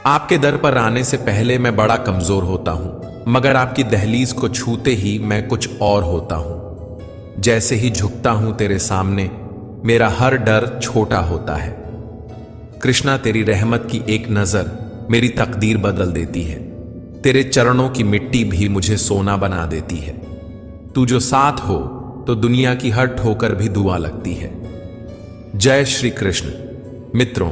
आपके दर पर आने से पहले मैं बड़ा कमजोर होता हूं, मगर आपकी दहलीज को छूते ही मैं कुछ और होता हूं। जैसे ही झुकता हूं तेरे सामने, मेरा हर डर छोटा होता है। कृष्णा, तेरी रहमत की एक नजर मेरी तकदीर बदल देती है। तेरे चरणों की मिट्टी भी मुझे सोना बना देती है। तू जो साथ हो तो दुनिया की हर ठोकर भी दुआ लगती है। जय श्री कृष्ण। मित्रों,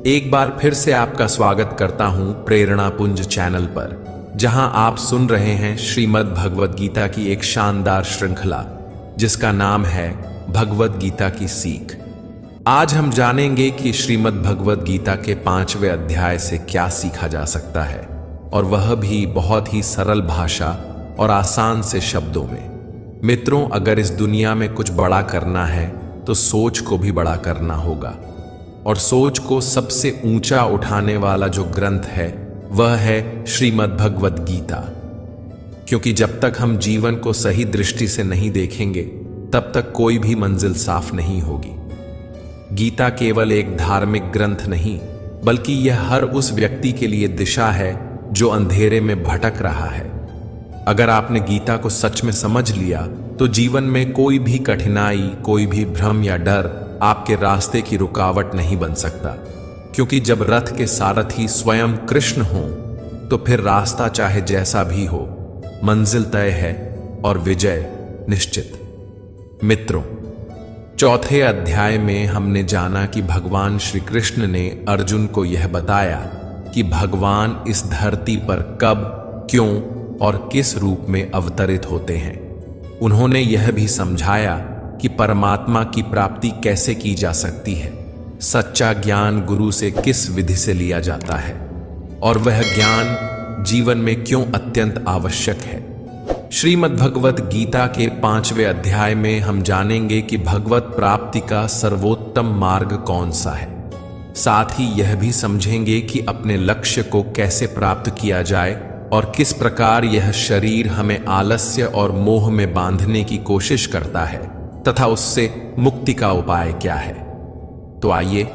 एक बार फिर से आपका स्वागत करता हूं प्रेरणा पुंज चैनल पर, जहां आप सुन रहे हैं श्रीमद् भगवद गीता की एक शानदार श्रृंखला जिसका नाम है भगवद गीता की सीख। आज हम जानेंगे कि श्रीमद् भगवद गीता के 5वें अध्याय से क्या सीखा जा सकता है, और वह भी बहुत ही सरल भाषा और आसान से शब्दों में। मित्रों, अगर इस दुनिया में कुछ बड़ा करना है तो सोच को भी बड़ा करना होगा, और सोच को सबसे ऊंचा उठाने वाला जो ग्रंथ है वह है श्रीमद् भगवद गीता। क्योंकि जब तक हम जीवन को सही दृष्टि से नहीं देखेंगे तब तक कोई भी मंजिल साफ नहीं होगी। गीता केवल एक धार्मिक ग्रंथ नहीं, बल्कि यह हर उस व्यक्ति के लिए दिशा है जो अंधेरे में भटक रहा है। अगर आपने गीता को सच में समझ लिया तो जीवन में कोई भी कठिनाई, कोई भी भ्रम या डर आपके रास्ते की रुकावट नहीं बन सकता। क्योंकि जब रथ के सारथी स्वयं कृष्ण हों तो फिर रास्ता चाहे जैसा भी हो, मंजिल तय है और विजय निश्चित। मित्रों, चौथे अध्याय में हमने जाना कि भगवान श्री कृष्ण ने अर्जुन को यह बताया कि भगवान इस धरती पर कब, क्यों और किस रूप में अवतरित होते हैं। उन्होंने यह भी समझाया कि परमात्मा की प्राप्ति कैसे की जा सकती है, सच्चा ज्ञान गुरु से किस विधि से लिया जाता है, और वह ज्ञान जीवन में क्यों अत्यंत आवश्यक है। श्रीमद् भगवद गीता के 5वें अध्याय में हम जानेंगे कि भगवत प्राप्ति का सर्वोत्तम मार्ग कौन सा है। साथ ही यह भी समझेंगे कि अपने लक्ष्य को कैसे प्राप्त किया जाए और किस प्रकार यह शरीर हमें आलस्य और मोह में बांधने की कोशिश करता है, तथा उससे मुक्ति का उपाय क्या है। तो आइए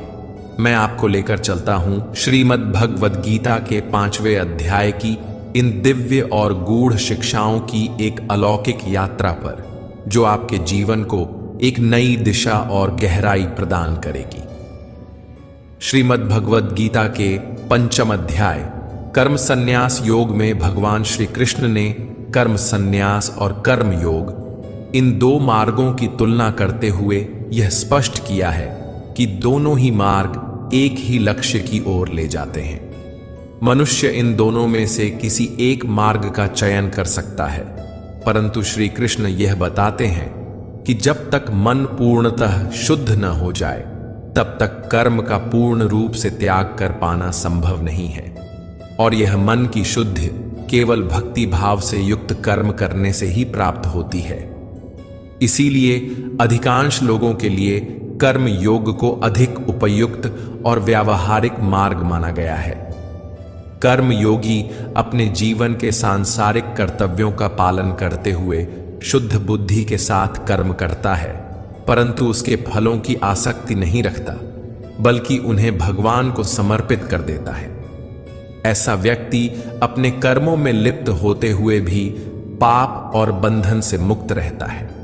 मैं आपको लेकर चलता हूं श्रीमद् भगवद गीता के 5वें अध्याय की इन दिव्य और गूढ़ शिक्षाओं की एक अलौकिक यात्रा पर, जो आपके जीवन को एक नई दिशा और गहराई प्रदान करेगी। श्रीमद् भगवद गीता के 5वें अध्याय कर्म संन्यास योग में भगवान श्री कृष्ण ने कर्म संन्यास और कर्म योग, इन दो मार्गों की तुलना करते हुए यह स्पष्ट किया है कि दोनों ही मार्ग एक ही लक्ष्य की ओर ले जाते हैं। मनुष्य इन दोनों में से किसी एक मार्ग का चयन कर सकता है, परंतु श्री कृष्ण यह बताते हैं कि जब तक मन पूर्णतः शुद्ध न हो जाए तब तक कर्म का पूर्ण रूप से त्याग कर पाना संभव नहीं है, और यह मन की शुद्धि केवल भक्ति भाव से युक्त कर्म करने से ही प्राप्त होती है। इसीलिए अधिकांश लोगों के लिए कर्म योग को अधिक उपयुक्त और व्यावहारिक मार्ग माना गया है। कर्म योगी अपने जीवन के सांसारिक कर्तव्यों का पालन करते हुए शुद्ध बुद्धि के साथ कर्म करता है, परंतु उसके फलों की आसक्ति नहीं रखता, बल्कि उन्हें भगवान को समर्पित कर देता है। ऐसा व्यक्ति अपने कर्मों में लिप्त होते हुए भी पाप और बंधन से मुक्त रहता है।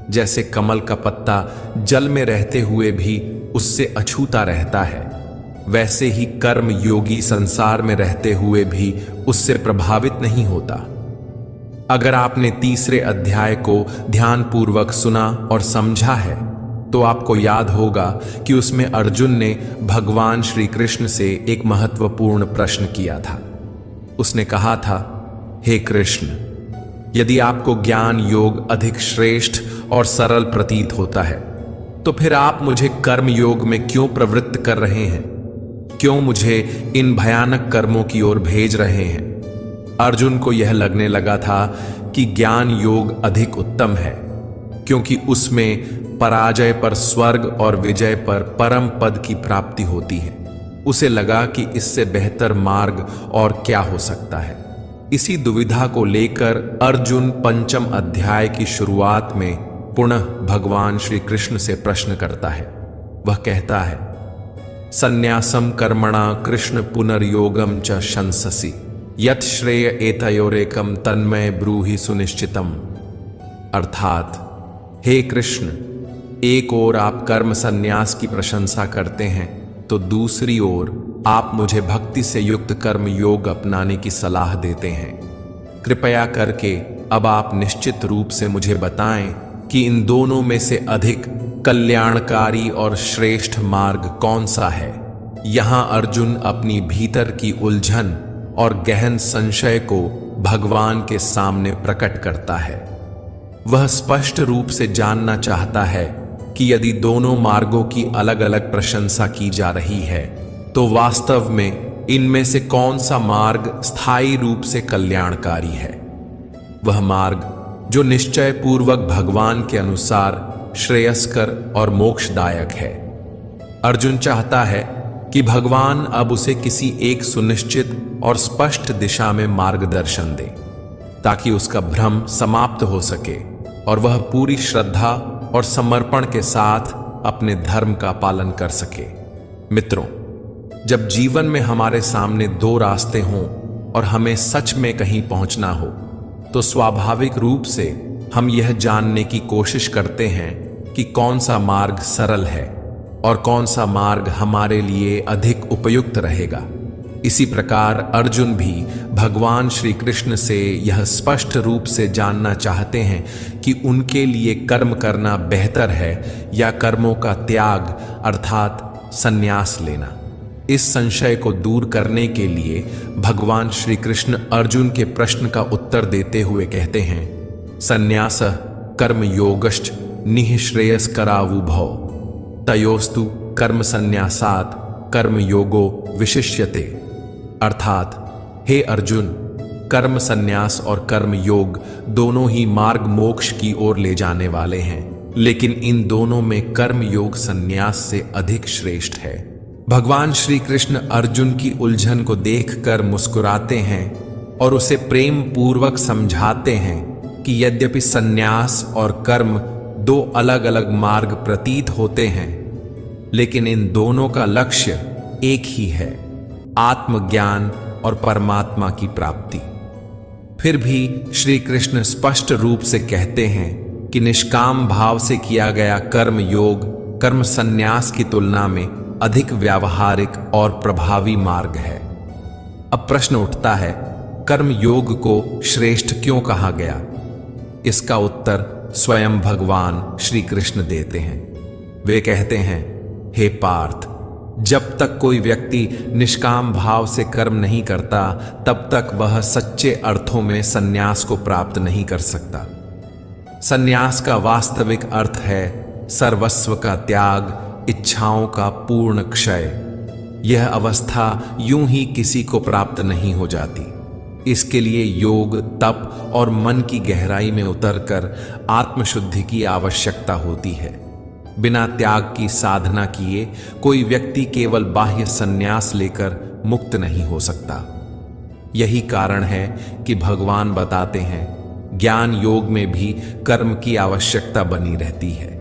जैसे कमल का पत्ता जल में रहते हुए भी उससे अछूता रहता है, वैसे ही कर्म योगी संसार में रहते हुए भी उससे प्रभावित नहीं होता। अगर आपने 3रे अध्याय को ध्यानपूर्वक सुना और समझा है तो आपको याद होगा कि उसमें अर्जुन ने भगवान श्री कृष्ण से एक महत्वपूर्ण प्रश्न किया था। उसने कहा था, हे कृष्ण, यदि आपको ज्ञान योग अधिक श्रेष्ठ और सरल प्रतीत होता है तो फिर आप मुझे कर्म योग में क्यों प्रवृत्त कर रहे हैं? क्यों मुझे इन भयानक कर्मों की ओर भेज रहे हैं? अर्जुन को यह लगने लगा था कि ज्ञान योग अधिक उत्तम है, क्योंकि उसमें पराजय पर स्वर्ग और विजय पर परम पद की प्राप्ति होती है। उसे लगा कि इससे बेहतर मार्ग और क्या हो सकता है। इसी दुविधा को लेकर अर्जुन 5वें अध्याय की शुरुआत में पुनः भगवान श्री कृष्ण से प्रश्न करता है। वह कहता है, संन्यासम कर्मणा कृष्ण पुनर्योगम च शंससि यत् श्रेय एतयोरेकम तन्मय ब्रूहि सुनिश्चितम। अर्थात, हे कृष्ण, एक ओर आप कर्म संन्यास की प्रशंसा करते हैं तो दूसरी ओर आप मुझे भक्ति से युक्त कर्म योग अपनाने की सलाह देते हैं। कृपया करके अब आप निश्चित रूप से मुझे बताएं कि इन दोनों में से अधिक कल्याणकारी और श्रेष्ठ मार्ग कौन सा है। यहां अर्जुन अपनी भीतर की उलझन और गहन संशय को भगवान के सामने प्रकट करता है। वह स्पष्ट रूप से जानना चाहता है कि यदि दोनों मार्गों की अलग अलग प्रशंसा की जा रही है तो वास्तव में इनमें से कौन सा मार्ग स्थायी रूप से कल्याणकारी है। वह मार्ग जो निश्चय पूर्वक भगवान के अनुसार श्रेयस्कर और मोक्षदायक है। अर्जुन चाहता है कि भगवान अब उसे किसी एक सुनिश्चित और स्पष्ट दिशा में मार्गदर्शन दे ताकि उसका भ्रम समाप्त हो सके और वह पूरी श्रद्धा और समर्पण के साथ अपने धर्म का पालन कर सके। मित्रों, जब जीवन में हमारे सामने दो रास्ते हों और हमें सच में कहीं पहुंचना हो तो स्वाभाविक रूप से हम यह जानने की कोशिश करते हैं कि कौन सा मार्ग सरल है और कौन सा मार्ग हमारे लिए अधिक उपयुक्त रहेगा। इसी प्रकार अर्जुन भी भगवान श्री कृष्ण से यह स्पष्ट रूप से जानना चाहते हैं कि उनके लिए कर्म करना बेहतर है या कर्मों का त्याग अर्थात संन्यास लेना। इस संशय को दूर करने के लिए भगवान श्री कृष्ण अर्जुन के प्रश्न का उत्तर देते हुए कहते हैं, संन्यासः कर्म योगश्च निःश्रेयस्करावुभौ तयोस्तु कर्म संन्यासात् कर्म योगो विशिष्यते। अर्थात, हे अर्जुन, कर्म संन्यास और कर्म योग दोनों ही मार्ग मोक्ष की ओर ले जाने वाले हैं, लेकिन इन दोनों में कर्म योग संन्यास से अधिक श्रेष्ठ है। भगवान श्री कृष्ण अर्जुन की उलझन को देखकर मुस्कुराते हैं और उसे प्रेम पूर्वक समझाते हैं कि यद्यपि संन्यास और कर्म दो अलग अलग मार्ग प्रतीत होते हैं, लेकिन इन दोनों का लक्ष्य एक ही है, आत्मज्ञान और परमात्मा की प्राप्ति। फिर भी श्री कृष्ण स्पष्ट रूप से कहते हैं कि निष्काम भाव से किया गया कर्म योग कर्म संन्यास की तुलना में अधिक व्यावहारिक और प्रभावी मार्ग है। अब प्रश्न उठता है, कर्म योग को श्रेष्ठ क्यों कहा गया? इसका उत्तर स्वयं भगवान श्री कृष्ण देते हैं। वे कहते हैं, हे पार्थ, जब तक कोई व्यक्ति निष्काम भाव से कर्म नहीं करता तब तक वह सच्चे अर्थों में संन्यास को प्राप्त नहीं कर सकता। संन्यास का वास्तविक अर्थ है सर्वस्व का त्याग, इच्छाओं का पूर्ण क्षय। यह अवस्था यूं ही किसी को प्राप्त नहीं हो जाती। इसके लिए योग, तप और मन की गहराई में उतरकर आत्मशुद्धि की आवश्यकता होती है। बिना त्याग की साधना किए कोई व्यक्ति केवल बाह्य संन्यास लेकर मुक्त नहीं हो सकता। यही कारण है कि भगवान बताते हैं, ज्ञान योग में भी कर्म की आवश्यकता बनी रहती है।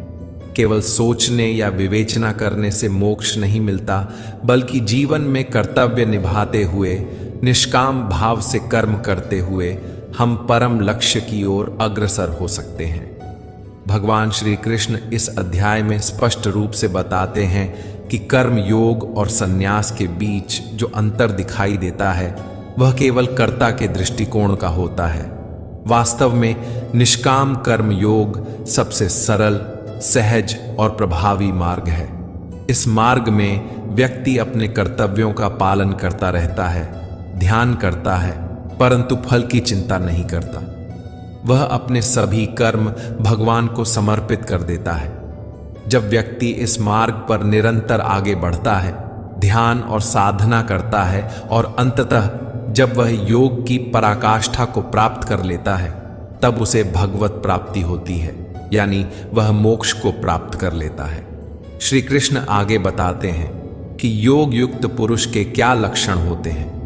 केवल सोचने या विवेचना करने से मोक्ष नहीं मिलता, बल्कि जीवन में कर्तव्य निभाते हुए, निष्काम भाव से कर्म करते हुए हम परम लक्ष्य की ओर अग्रसर हो सकते हैं। भगवान श्री कृष्ण इस अध्याय में स्पष्ट रूप से बताते हैं कि कर्म योग और संन्यास के बीच जो अंतर दिखाई देता है वह केवल कर्ता के दृष्टिकोण का होता है। वास्तव में निष्काम कर्म योग सबसे सरल, सहज और प्रभावी मार्ग है। इस मार्ग में व्यक्ति अपने कर्तव्यों का पालन करता रहता है, ध्यान करता है, परंतु फल की चिंता नहीं करता। वह अपने सभी कर्म भगवान को समर्पित कर देता है। जब व्यक्ति इस मार्ग पर निरंतर आगे बढ़ता है, ध्यान और साधना करता है और अंततः जब वह योग की पराकाष्ठा को प्राप्त कर लेता है, तब उसे भगवत प्राप्ति होती है, यानी वह मोक्ष को प्राप्त कर लेता है। श्री कृष्ण आगे बताते हैं कि योग युक्त पुरुष के क्या लक्षण होते हैं।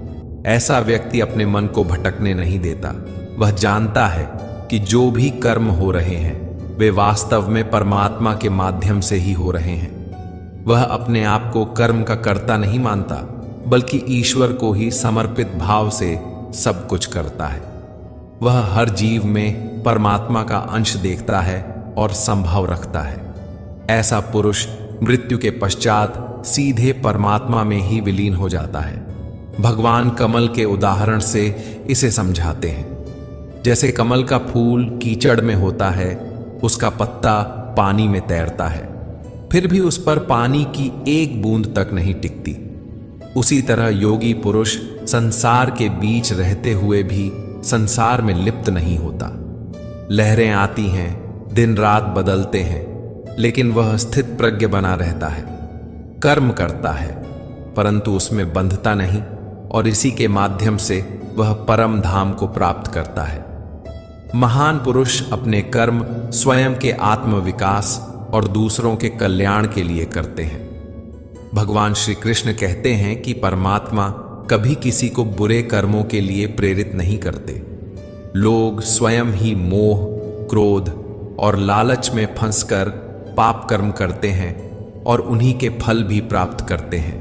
ऐसा व्यक्ति अपने मन को भटकने नहीं देता। वह जानता है कि जो भी कर्म हो रहे हैं वे वास्तव में परमात्मा के माध्यम से ही हो रहे हैं। वह अपने आप को कर्म का कर्ता नहीं मानता, बल्कि ईश्वर को ही समर्पित भाव से सब कुछ करता है। वह हर जीव में परमात्मा का अंश देखता है और संभव रखता है। ऐसा पुरुष मृत्यु के पश्चात सीधे परमात्मा में ही विलीन हो जाता है। भगवान कमल के उदाहरण से इसे समझाते हैं। जैसे कमल का फूल कीचड़ में होता है, उसका पत्ता पानी में तैरता है, फिर भी उस पर पानी की एक बूंद तक नहीं टिकती। उसी तरह योगी पुरुष संसार के बीच रहते हुए भी संसार में लिप्त नहीं होता। लहरें आती हैं, दिन रात बदलते हैं, लेकिन वह स्थित प्रज्ञ बना रहता है। कर्म करता है, परंतु उसमें बंधता नहीं, और इसी के माध्यम से वह परम धाम को प्राप्त करता है। महान पुरुष अपने कर्म स्वयं के आत्मविकास और दूसरों के कल्याण के लिए करते हैं। भगवान श्री कृष्ण कहते हैं कि परमात्मा कभी किसी को बुरे कर्मों के लिए प्रेरित नहीं करते। लोग स्वयं ही मोह, क्रोध और लालच में फंसकर पाप कर्म करते हैं और उन्हीं के फल भी प्राप्त करते हैं।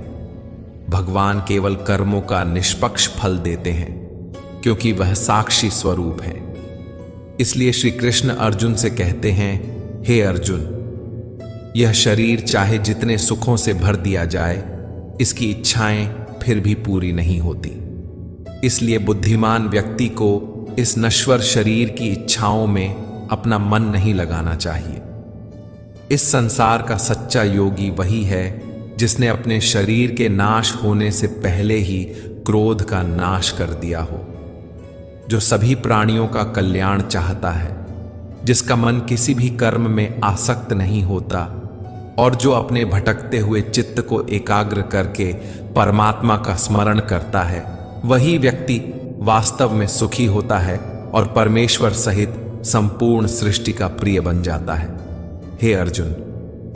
भगवान केवल कर्मों का निष्पक्ष फल देते हैं, क्योंकि वह साक्षी स्वरूप है। इसलिए श्री कृष्ण अर्जुन से कहते हैं, हे अर्जुन, यह शरीर चाहे जितने सुखों से भर दिया जाए, इसकी इच्छाएं फिर भी पूरी नहीं होती। इसलिए बुद्धिमान व्यक्ति को इस नश्वर शरीर की इच्छाओं में अपना मन नहीं लगाना चाहिए। इस संसार का सच्चा योगी वही है जिसने अपने शरीर के नाश होने से पहले ही क्रोध का नाश कर दिया हो, जो सभी प्राणियों का कल्याण चाहता है, जिसका मन किसी भी कर्म में आसक्त नहीं होता, और जो अपने भटकते हुए चित्त को एकाग्र करके परमात्मा का स्मरण करता है, वही व्यक्ति वास्तव में सुखी होता है और परमेश्वर सहित संपूर्ण सृष्टि का प्रिय बन जाता है। हे अर्जुन,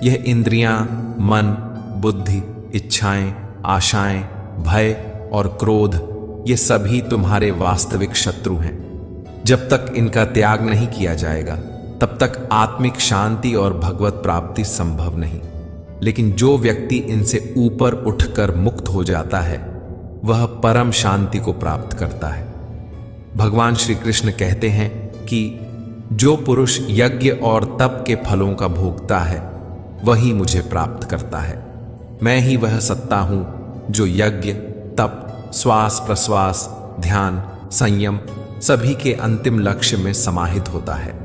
यह इंद्रियां, मन, बुद्धि, इच्छाएं, आशाएं, भय और क्रोध, ये सभी तुम्हारे वास्तविक शत्रु हैं। जब तक इनका त्याग नहीं किया जाएगा, तब तक आत्मिक शांति और भगवत प्राप्ति संभव नहीं। लेकिन जो व्यक्ति इनसे ऊपर उठकर मुक्त हो जाता है, वह परम शांति को प्राप्त करता है। भगवान श्री कृष्ण कहते हैं कि जो पुरुष यज्ञ और तप के फलों का भोगता है, वही मुझे प्राप्त करता है। मैं ही वह सत्ता हूं जो यज्ञ, तप, श्वास प्रश्वास, ध्यान, संयम सभी के अंतिम लक्ष्य में समाहित होता है।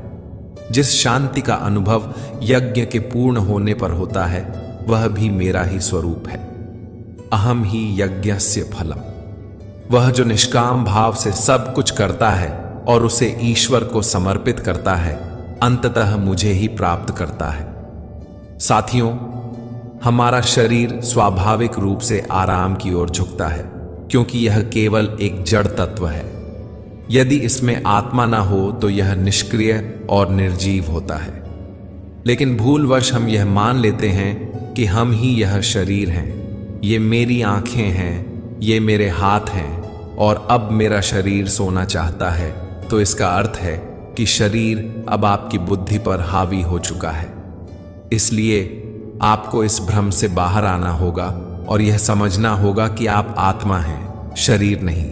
जिस शांति का अनुभव यज्ञ के पूर्ण होने पर होता है, वह भी मेरा ही स्वरूप है। अहम ही यज्ञस्य फलम। वह जो निष्काम भाव से सब कुछ करता है और उसे ईश्वर को समर्पित करता है, अंततः मुझे ही प्राप्त करता है। साथियों, हमारा शरीर स्वाभाविक रूप से आराम की ओर झुकता है, क्योंकि यह केवल एक जड़ तत्व है। यदि इसमें आत्मा ना हो तो यह निष्क्रिय और निर्जीव होता है। लेकिन भूलवश हम यह मान लेते हैं कि हम ही यह शरीर हैं, ये मेरी आंखें हैं, ये मेरे हाथ हैं, और अब मेरा शरीर सोना चाहता है, तो इसका अर्थ है कि शरीर अब आपकी बुद्धि पर हावी हो चुका है। इसलिए आपको इस भ्रम से बाहर आना होगा और यह समझना होगा कि आप आत्मा हैं, शरीर नहीं।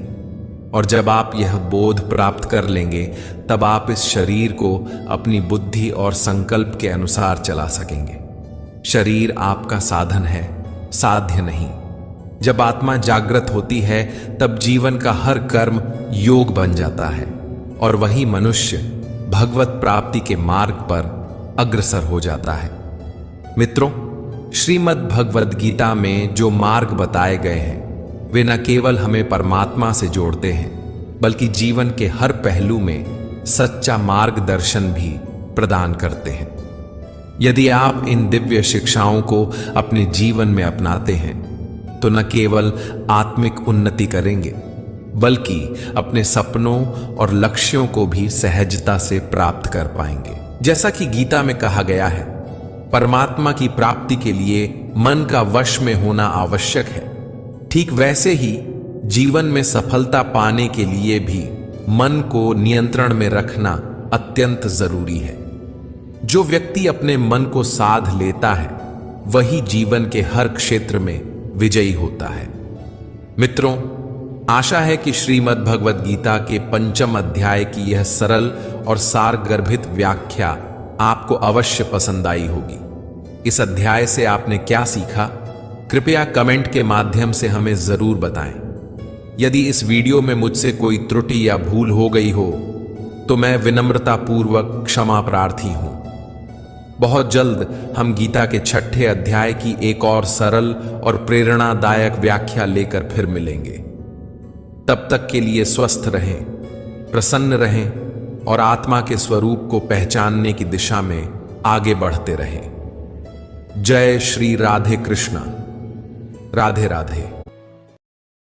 और जब आप यह बोध प्राप्त कर लेंगे, तब आप इस शरीर को अपनी बुद्धि और संकल्प के अनुसार चला सकेंगे। शरीर आपका साधन है, साध्य नहीं। जब आत्मा जागृत होती है, तब जीवन का हर कर्म योग बन जाता है और वही मनुष्य भगवत प्राप्ति के मार्ग पर अग्रसर हो जाता है। मित्रों, श्रीमद् भगवद गीता में जो मार्ग बताए गए हैं, वे न केवल हमें परमात्मा से जोड़ते हैं, बल्कि जीवन के हर पहलू में सच्चा मार्गदर्शन भी प्रदान करते हैं। यदि आप इन दिव्य शिक्षाओं को अपने जीवन में अपनाते हैं, तो न केवल आत्मिक उन्नति करेंगे, बल्कि अपने सपनों और लक्ष्यों को भी सहजता से प्राप्त कर पाएंगे। जैसा कि गीता में कहा गया है, परमात्मा की प्राप्ति के लिए मन का वश में होना आवश्यक है। ठीक वैसे ही जीवन में सफलता पाने के लिए भी मन को नियंत्रण में रखना अत्यंत जरूरी है। जो व्यक्ति अपने मन को साध लेता है, वही जीवन के हर क्षेत्र में विजयी होता है। मित्रों, आशा है कि श्रीमद् भगवद गीता के 5वें अध्याय की यह सरल और सारगर्भित व्याख्या आपको अवश्य पसंद आई होगी। इस अध्याय से आपने क्या सीखा, कृपया कमेंट के माध्यम से हमें जरूर बताएं। यदि इस वीडियो में मुझसे कोई त्रुटि या भूल हो गई हो तो मैं विनम्रतापूर्वक क्षमा प्रार्थी हूं। बहुत जल्द हम गीता के 6ठे अध्याय की एक और सरल और प्रेरणादायक व्याख्या लेकर फिर मिलेंगे। तब तक के लिए स्वस्थ रहें, प्रसन्न रहें और आत्मा के स्वरूप को पहचानने की दिशा में आगे बढ़ते रहें। जय श्री राधे कृष्णा। राधे राधे।